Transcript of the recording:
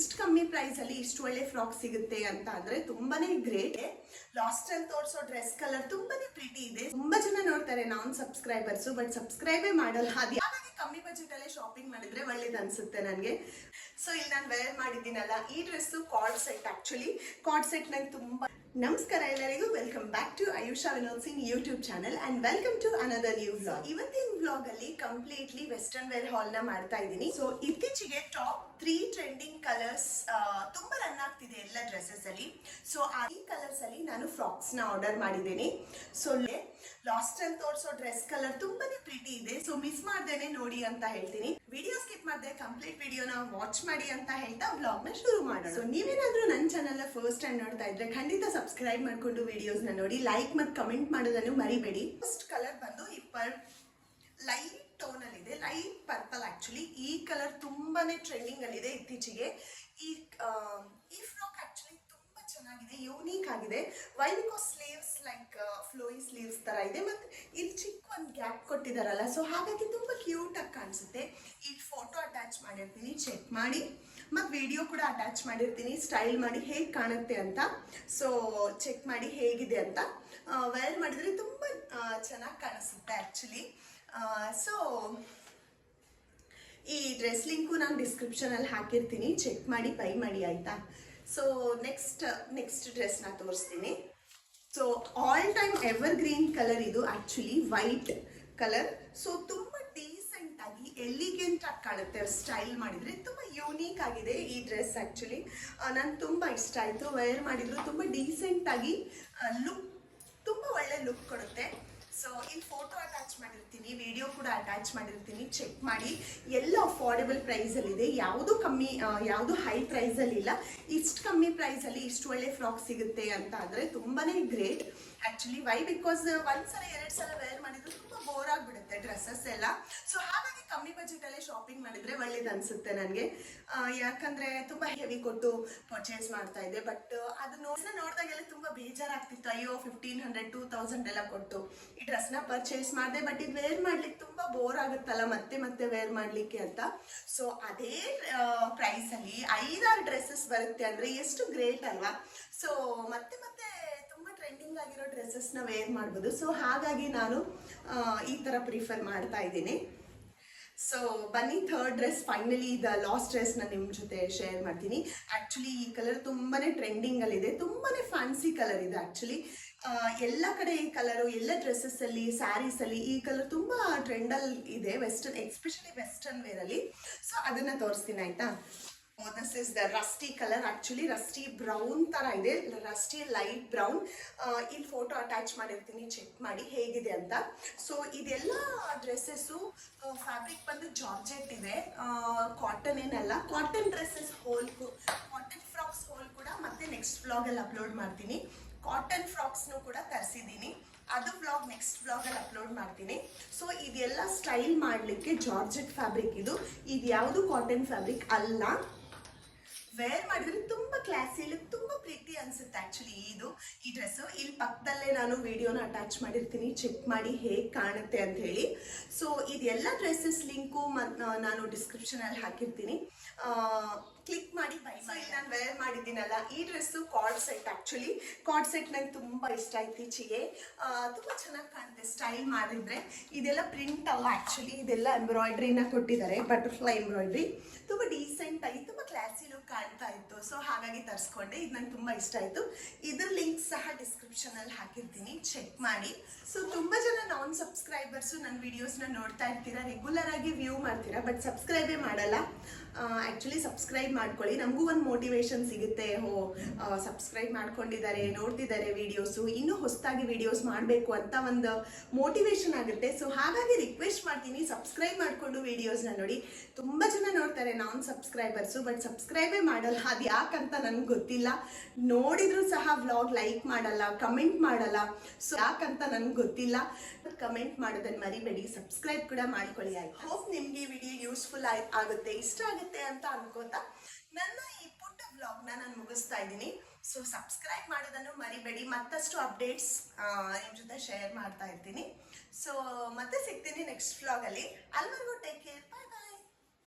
ಇಷ್ಟು ಕಮ್ಮಿ ಪ್ರೈಸ್ ಅಲ್ಲಿ ಇಷ್ಟು ಒಳ್ಳೆ ಫ್ರಾಕ್ ಸಿಗುತ್ತೆ ಅಂತ ಅಂದ್ರೆ ತುಂಬಾನೇ ಗ್ರೇಟ್. ಲಾಸ್ಟ್ ಅಲ್ಲಿ ತೋರಿಸೋ ಡ್ರೆಸ್ ಕಲರ್ ತುಂಬಾನೇ ಪ್ರಿಟಿ ಇದೆ. ತುಂಬಾ ಜನ ನೋಡ್ತಾರೆ ನಾನ್ ಸಬ್ಸ್ಕ್ರೈಬರ್ಸ್, ಬಟ್ ಸಬ್ಸ್ಕ್ರೈಬೇ ಮಾಡಲ್ಲ. ಹಾಗಾಗಿ ಕಮ್ಮಿ ಬಜೆಟ್ ಅಲ್ಲೇ ಶಾಪಿಂಗ್ ಮಾಡಿದ್ರೆ ಒಳ್ಳೇದು ಅನ್ಸುತ್ತೆ ನನಗೆ. ಸೊ ಇಲ್ಲಿ ನಾನು ವೇರ್ ಮಾಡಿದ್ದೀನಲ್ಲ ಈ dress coord set. Actually coord set ನಂಗೆ ತುಂಬಾ. ನಮಸ್ಕಾರ ಎಲ್ಲರಿಗೂ, welcome back to Ayusha Vinod Singh YouTube channel and welcome to another new vlog. ಇವತ್ತಿನ ವ್ಲಾಗ್ ಅಲ್ಲಿ ಕಂಪ್ಲೀಟ್ಲಿ ವೆಸ್ಟರ್ನ್ ವೇರ್ ಹಾಲ್ ನ ಮಾಡ್ತಾ ಇದ್ದೀನಿ. ಸೊ ಇತ್ತೀಚೆಗೆ ಟಾಪ್ 3 ಟ್ರೆಂಡಿಂಗ್ ಕಲರ್ಸ್ ತುಂಬಾ ರನ್ ಆಗ್ತಿದೆ ಎಲ್ಲ ಡ್ರೆಸ್ಸಸ್ ಅಲ್ಲಿ. ಸೊ ಈ ಕಲರ್ಸ್ ಅಲ್ಲಿ ನಾನು ಫ್ರಾಕ್ಸ್ ನ ಆರ್ಡರ್ ಮಾಡಿದ್ದೀನಿ. ಸೊ ಲಾಸ್ಟ್ ಅಲ್ಲಿ ತೋರಿಸೋ ಡ್ರೆಸ್ ಕಲರ್ ತುಂಬಾನೇ ಪ್ರಿಟಿ ಇದೆ. ಸೊ ಮಿಸ್ ಮಾಡ್ದೇನೆ ನೋಡಿ ಅಂತ ಹೇಳ್ತೀನಿ. ವಿಡಿಯೋ ಸ್ಕಿಪ್ ಮಾಡದೆ ಕಂಪ್ಲೀಟ್ ವಿಡಿಯೋನ ವಾಚ್ ಮಾಡಿ ಅಂತ ಹೇಳ್ತಾ ವ್ಲಾಗ್ ನ ಶುರು ಮಾಡೋಣ. ಸೊ ನೀವೇನಾದ್ರೂ ನನ್ನ ಚಾನಲ್ ಫಸ್ಟ್ ಟೈಮ್ ನೋಡ್ತಾ ಇದ್ರೆ ಖಂಡಿತ ಸಬ್ಸ್ಕ್ರೈಬ್ ಮಾಡ್ಕೊಂಡು ವಿಡಿಯೋಸ್ ನ ನೋಡಿ, ಲೈಕ್ ಮತ್ತು ಕಮೆಂಟ್ ಮಾಡೋದನ್ನು ಮರಿಬೇಡಿ. ಫಸ್ಟ್ ಕಲರ್ ಬಂದು ಈ ಲೈಟ್ ಟೋನ್ ಅಲ್ಲಿ ಇದೆ, ಲೈಟ್ ಪರ್ಪಲ್. ಆಕ್ಚುಲಿ ಈ ಕಲರ್ ತುಂಬಾನೇ ಟ್ರೆಂಡಿಂಗ್ ಅಲ್ಲಿ ಇದೆ ಇತ್ತೀಚೆಗೆ. ಈ ಫ್ರಾಕ್ ಆಕ್ಚುಲಿ ತುಂಬಾ ಚೆನ್ನಾಗಿದೆ, ಯೂನಿಕ್ ಆಗಿದೆ. Why because sleeves like flowy sleeves ತರ ಇದೆ, ಮತ್ತೆ ಇಲ್ಲಿ ಚಿಕ್ಕ ಒಂದು ಗ್ಯಾಪ್ ಕೊಟ್ಟಿದಾರಲ್ಲ, ಸೊ ಹಾಗಾಗಿ ತುಂಬಾ ಕ್ಯೂಟ್ ಆಗಿ ಕಾಣಿಸುತ್ತೆ. ಈ ಫೋಟೋ ಅಟ್ಯಾಚ್ ಮಾಡಿರ್ತೀನಿ, ಚೆಕ್ ಮಾಡಿ. ಮತ್ತು ವಿಡಿಯೋ ಕೂಡ ಅಟ್ಯಾಚ್ ಮಾಡಿರ್ತೀನಿ, ಸ್ಟೈಲ್ ಮಾಡಿ ಹೇಗೆ ಕಾಣುತ್ತೆ ಅಂತ. ಸೊ ಚೆಕ್ ಮಾಡಿ ಹೇಗಿದೆ ಅಂತ. ವೇರ್ ಮಾಡಿದ್ರೆ ತುಂಬ ಚೆನ್ನಾಗಿ ಕಾಣಿಸುತ್ತೆ ಆ್ಯಕ್ಚುಲಿ. ಸೊ ಈ ಡ್ರೆಸ್ ಲಿಂಕು ನಾನು ಡಿಸ್ಕ್ರಿಪ್ಷನಲ್ಲಿ ಹಾಕಿರ್ತೀನಿ, ಚೆಕ್ ಮಾಡಿ ಬೈ ಮಾಡಿ ಆಯಿತಾ. ಸೊ ನೆಕ್ಸ್ಟ್ ಡ್ರೆಸ್ನ ತೋರಿಸ್ತೀನಿ. So all time ever green colour ಇದು ಆ್ಯಕ್ಚುಲಿ, ವೈಟ್ ಕಲರ್. ಸೊ ತುಂಬ ಡೀಸೆಂಟ್ ಆಗಿ ಎಲಿಗೆಂಟ್ ಆಗಿ ಕಾಣುತ್ತೆ ಸ್ಟೈಲ್ ಮಾಡಿದರೆ. ತುಂಬ ಯೂನಿಕ್ ಆಗಿದೆ ಈ ಡ್ರೆಸ್ ಆ್ಯಕ್ಚುಲಿ. ನನಗೆ ತುಂಬ ಇಷ್ಟ ಆಯಿತು. ವೇರ್ ಮಾಡಿದ್ರು ತುಂಬ ಡೀಸೆಂಟ್ ಆಗಿ ಲುಕ್, ತುಂಬ ಒಳ್ಳೆ ಲುಕ್ ಕೊಡುತ್ತೆ. ಸೊ ಇಲ್ಲಿ ಫೋಟೋ ಅಟ್ಯಾಚ್ ಮಾಡಿರ್ತೀನಿ, ವಿಡಿಯೋ ಕೂಡ ಅಟ್ಯಾಚ್ ಮಾಡಿರ್ತೀನಿ, ಚೆಕ್ ಮಾಡಿ. ಎಲ್ಲ ಅಫೋರ್ಡೆಬಲ್ ಪ್ರೈಸಲ್ಲಿದೆ, ಯಾವುದು ಹೈ ಪ್ರೈಸಲ್ಲಿ ಇಲ್ಲ. ಇಷ್ಟು ಕಮ್ಮಿ ಪ್ರೈಸಲ್ಲಿ ಇಷ್ಟು ಒಳ್ಳೆ ಫ್ರಾಕ್ ಸಿಗುತ್ತೆ ಅಂತ ಅಂದರೆ ತುಂಬಾ ಗ್ರೇಟ್ ಆ್ಯಕ್ಚುಲಿ. ವೈ ಬಿಕಾಸ್ ಒಂದ್ಸಲ 2 ಸಲ ವೇರ್ ಮಾಡಿದ್ರು ತುಂಬ ಬೋರ್ ಆಗಿಬಿಡುತ್ತೆ ಡ್ರೆಸ್ಸಸ್ ಎಲ್ಲ. ಸೊ ಹಾಗಾಗಿ ಕಮ್ಮಿ ಬಜೆಟಲ್ಲೇ ಶಾಪಿಂಗ್ ಮಾಡಿದರೆ ಒಳ್ಳೇದು ಅನಿಸುತ್ತೆ ನನಗೆ. ಯಾಕಂದರೆ ತುಂಬ ಹೆವಿ ಕೊಟ್ಟು ಪರ್ಚೇಸ್ ಮಾಡ್ತಾ ಇದ್ದೆ, ಬಟ್ ಅದು ನೋಡಿದಾಗೆಲ್ಲ ತುಂಬ ಬೇಜಾರಾಗ್ತಿತ್ತು. ಅಯ್ಯೋ 1500 2000 ಎಲ್ಲ ಕೊಟ್ಟು ಈ ಡ್ರೆಸ್ನ ಪರ್ಚೇಸ್ ಮಾಡಿದೆ, ಬಟ್ ಇದು ವೇರ್ ಮಾಡ್ಲಿಕ್ಕೆ ತುಂಬ ಬೋರ್ ಆಗುತ್ತಲ್ಲ ಮತ್ತೆ ವೇರ್ ಮಾಡಲಿಕ್ಕೆ ಅಂತ. ಸೊ ಅದೇ ಪ್ರೈಸಲ್ಲಿ 5-6 ಡ್ರೆಸ್ಸಸ್ ಬರುತ್ತೆ ಅಂದರೆ ಎಷ್ಟು ಗ್ರೇಟ್ ಅಲ್ವಾ. ಸೊ ಮತ್ತೆ ತುಂಬ ಟ್ರೆಂಡಿಂಗ್ ಆಗಿರೋ ಡ್ರೆಸ್ಸಸ್ನ ವೇರ್ ಮಾಡ್ಬೋದು. ಸೊ ಹಾಗಾಗಿ ನಾನು ಈ ಥರ ಪ್ರಿಫರ್ ಮಾಡ್ತಾ ಇದ್ದೀನಿ. ಸೊ ಬನ್ನಿ, third dress, finally the last dress ನಾನು ನಿಮ್ಮ ಜೊತೆ ಶೇರ್ ಮಾಡ್ತೀನಿ. ಆ್ಯಕ್ಚುಲಿ ಈ ಕಲರ್ ತುಂಬಾ ಟ್ರೆಂಡಿಂಗಲ್ಲಿದೆ, ತುಂಬಾ ಫ್ಯಾನ್ಸಿ ಕಲರ್ ಇದೆ ಆ್ಯಕ್ಚುಲಿ. ಎಲ್ಲ ಕಡೆ ಈ ಕಲರು, ಎಲ್ಲ ಡ್ರೆಸ್ಸಸ್ಸಲ್ಲಿ, ಸ್ಯಾರೀಸಲ್ಲಿ ಈ ಕಲರ್ ತುಂಬ ಟ್ರೆಂಡಲ್ಲಿ ಇದೆ, ವೆಸ್ಟರ್ನ್, ಎಸ್ಪೆಷಲಿ ವೆಸ್ಟರ್ನ್ ವೇರಲ್ಲಿ. ಸೊ ಅದನ್ನು ತೋರಿಸ್ತೀನಿ ಆಯಿತಾ. This is the rusty colour. Actually rusty brown ಥರ ಇದೆ, ರಸ್ಟಿ ಲೈಟ್ ಬ್ರೌನ್. ಇಲ್ಲಿ ಫೋಟೋ ಅಟ್ಯಾಚ್ ಮಾಡಿರ್ತೀನಿ, ಚೆಕ್ ಮಾಡಿ ಹೇಗಿದೆ ಅಂತ. ಸೊ ಇದೆಲ್ಲ ಡ್ರೆಸ್ಸಸ್ಸು ಫ್ಯಾಬ್ರಿಕ್ ಬಂದು ಜಾರ್ಜೆಟ್ ಇದೆ, ಕಾಟನ್ ಏನಲ್ಲ. ಕಾಟನ್ ಡ್ರೆಸ್ಸಸ್ ಕಾಟನ್ ಫ್ರಾಕ್ಸ್ ಹೋಲ್ ಕೂಡ ಮತ್ತೆ ನೆಕ್ಸ್ಟ್ ವ್ಲಾಗಲ್ಲಿ ಅಪ್ಲೋಡ್ ಮಾಡ್ತೀನಿ. ಕಾಟನ್ ಫ್ರಾಕ್ಸ್ನು ಕೂಡ ತರಿಸಿದ್ದೀನಿ, ಅದು ವ್ಲಾಗ್ ನೆಕ್ಸ್ಟ್ ವ್ಲಾಗಲ್ಲಿ ಅಪ್ಲೋಡ್ ಮಾಡ್ತೀನಿ. ಸೊ ಇದೆಲ್ಲ ಸ್ಟೈಲ್ ಮಾಡಲಿಕ್ಕೆ ಜಾರ್ಜೆಟ್ ಫ್ಯಾಬ್ರಿಕ್ ಇದು ಯಾವುದು ಕಾಟನ್ ಫ್ಯಾಬ್ರಿಕ್ ಅಲ್ಲ. ವೇರ್ ಮಾಡಿದ್ರೆ ತುಂಬ ಕ್ಲಾಸಿ ಲುಕ್, ತುಂಬ ಪ್ರೀತಿ ಅನಿಸುತ್ತೆ ಆ್ಯಕ್ಚುಲಿ ಈ ಡ್ರೆಸ್ಸು. ಇಲ್ಲಿ ಪಕ್ಕದಲ್ಲೇ ನಾನು ವಿಡಿಯೋನ ಅಟ್ಯಾಚ್ ಮಾಡಿರ್ತೀನಿ, ಚೆಕ್ ಮಾಡಿ ಹೇಗೆ ಕಾಣುತ್ತೆ ಅಂತ ಹೇಳಿ. ಸೊ ಇದೆಲ್ಲ ಡ್ರೆಸ್ಸಸ್ ಲಿಂಕು ನಾನು ಡಿಸ್ಕ್ರಿಪ್ಷನಲ್ಲಿ ಹಾಕಿರ್ತೀನಿ, ಕ್ಲಿಕ್ ಮಾಡಿ ಬೈ ಮಾಡಿ. ನಾನು ವೇರ್ ಮಾಡಿದ್ದೀನಲ್ಲ ಈ dress card set. Actually card set ನಂಗೆ ತುಂಬ ಇಷ್ಟ ಇತ್ತೀಚೆಗೆ, ತುಂಬ ಚೆನ್ನಾಗಿ ಕಾಣುತ್ತೆ ಸ್ಟೈಲ್ ಮಾಡಿದ್ರೆ. ಇದೆಲ್ಲ ಪ್ರಿಂಟ್ ಅಲ್ಲ ಆ್ಯಕ್ಚುಲಿ, ಇದೆಲ್ಲ ಎಂಬ್ರಾಯ್ಡ್ರಿನ ಕೊಟ್ಟಿದ್ದಾರೆ, ಬಟರ್ಫ್ಲೈ ಎಂಬ್ರಾಯ್ಡ್ರಿ. ತುಂಬ ಡೀಸೆಂಟ್ ಆಗಿ ತುಂಬ ಕ್ಲಾಸಿ ಲುಕ್ ಕಾಣ್ತಾ ಇತ್ತು. ಸೊ ಹಾಗಾಗಿ ತರಿಸ್ಕೊಂಡೆ, ಇದು ನಂಗೆ ತುಂಬ ಇಷ್ಟ ಆಯಿತು. ಇದ್ರ ಲಿಂಕ್ ಸಹ ಡಿಸ್ಕ್ರಿಪ್ಷನಲ್ಲಿ ಹಾಕಿರ್ತೀನಿ, ಚೆಕ್ ಮಾಡಿ. ಸೊ ತುಂಬ ಜನ ನಾನ್ ಸಬ್ಸ್ಕ್ರೈಬರ್ಸು ನನ್ನ ವಿಡಿಯೋಸ್ನ ನೋಡ್ತಾ ಇರ್ತೀರಾ, ರೆಗ್ಯುಲರ್ ಆಗಿ ವ್ಯೂ ಮಾಡ್ತೀರಾ, ಬಟ್ ಸಬ್ಸ್ಕ್ರೈಬೇ ಮಾಡಲ್ಲ. ಆ್ಯಕ್ಚುಲಿ ಸಬ್ಸ್ಕ್ರೈಬ್ ಮಾಡ್ಕೊಳ್ಳಿ, ನಮಗೂ ಒಂದು ಮೋಟಿವೇಶನ್ ಸಿಗುತ್ತೆ. ಸಬ್ಸ್ಕ್ರೈಬ್ ಮಾಡ್ಕೊಂಡಿದ್ದಾರೆ, ನೋಡ್ತಿದ್ದಾರೆ ವಿಡಿಯೋಸು, ಇನ್ನೂ ಹೊಸದಾಗಿ ವಿಡಿಯೋಸ್ ಮಾಡಬೇಕು ಅಂತ ಒಂದು ಮೋಟಿವೇಶನ್ ಆಗುತ್ತೆ. ಸೊ ಹಾಗಾಗಿ ರಿಕ್ವೆಸ್ಟ್ ಮಾಡ್ತೀನಿ, ಸಬ್ಸ್ಕ್ರೈಬ್ ಮಾಡಿಕೊಂಡು ವಿಡಿಯೋಸ್ನ ನೋಡಿ. ತುಂಬ ಜನ ನೋಡ್ತಾರೆ ನಾನ್ ಸಬ್ಸ್ಕ್ರೈಬರ್ಸು, ಬಟ್ ಸಬ್ಸ್ಕ್ರೈಬೇ ಮಾಡಲ್ಲ. ಅದು ಯಾಕಂತ ನನಗೆ ಗೊತ್ತಿಲ್ಲ. ನೋಡಿದ್ರು ಸಹ ವ್ಲಾಗ್ ಲೈಕ್ ಮಾಡಲ್ಲ, ಕಮೆಂಟ್ ಮಾಡಲ್ಲ. ಸೊ ಯಾಕಂತ ನನಗೆ ಗೊತ್ತಿಲ್ಲ. ಕಮೆಂಟ್ ಮಾಡೋದನ್ನು ಮರಿಬೇಡಿ, ಸಬ್ಸ್ಕ್ರೈಬ್ ಕೂಡ ಮಾಡ್ಕೊಳ್ಳಿ ಆಯ್ತು. ಹೋಪ್ ನಿಮಗೆ ವಿಡಿಯೋ ಯೂಸ್ಫುಲ್ ಆಗುತ್ತೆ, ಇಷ್ಟ ಆಗುತ್ತೆ ಅಂತ ಅನ್ಕೋತಾ ನನ್ನ ಈ ಪುಟ್ಟ ವ್ಲಾಗ್ನ ನಾನು ಮುಗಿಸ್ತಾ ಇದ್ದೀನಿ. ಸೊ ಸಬ್ಸ್ಕ್ರೈಬ್ ಮಾಡೋದನ್ನು ಮರಿಬೇಡಿ, ಮತ್ತಷ್ಟು ಅಪ್ಡೇಟ್ಸ್ ನಿಮ್ಮ ಜೊತೆ ಶೇರ್ ಮಾಡ್ತಾ ಇರ್ತೀನಿ. ಸೊ ಮತ್ತೆ ಸಿಗ್ತೀನಿ ನೆಕ್ಸ್ಟ್ ವ್ಲಾಗಲ್ಲಿ. ಅಲ್ಲಿವರೆಗೂ ಟೇಕ್ ಕೇರ್, ಬಾಯ್.